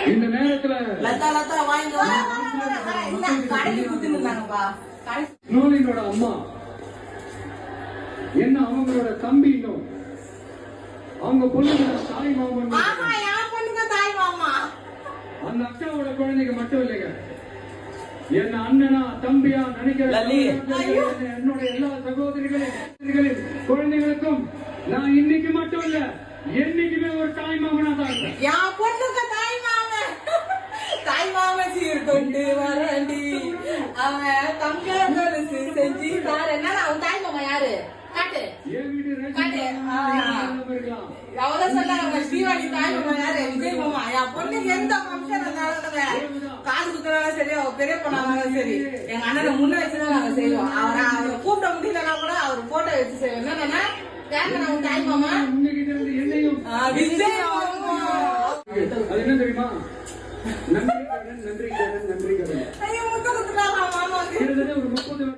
இந்த நேரத்துல நூலினோட அம்மா என்ன அவங்களோட தம்பி இன்னும் அவங்க பொண்ணுங்க தாய் மாமன் அந்த அக்காவோட குழந்தைங்க மட்டும் இல்லைங்க என்ன அண்ணனா தம்பியா நினைக்கிற என்னோட எல்லா சகோதரிகளின் குழந்தைகளுக்கும் நான் இன்னைக்கு மட்டும் இல்ல என்னைக்குமே ஒரு தாய் மாமனா தான் இருக்கேன். என் பொண்ணுக்கு தாய் மாமன் சீர் கொண்டு வரண்டி அவன் தம்பியாரு செஞ்சு சார் என்ன அவன் தாய் மாமா யாரு காட்டு அவதான் சொன்னாங்க ஸ்ரீவாணி தாய் மாமா யாரு விஜய் மாமா. என் பொண்ணுக்கு எந்த ஃபங்க்ஷன் இருந்தாலும் காது குத்துறாலும் சரி அவ பெரிய பொண்ணாலும் சரி எங்க அண்ணனை முன்ன வச்சுதான் நாங்க செய்வோம். அவரை கூப்பிட முடியலன்னா கூட அவர் போட்டோ வச்சு செய்வோம். என்னன்னா தாய் மாமா விஜய் அது என்ன தெரியுமா? நன்றி கடன் நன்றி கடன் நன்றி கடன். ஐயோ முட்டை குத்துறாங்க மாமா. கிட்டத்தட்ட ஒரு 30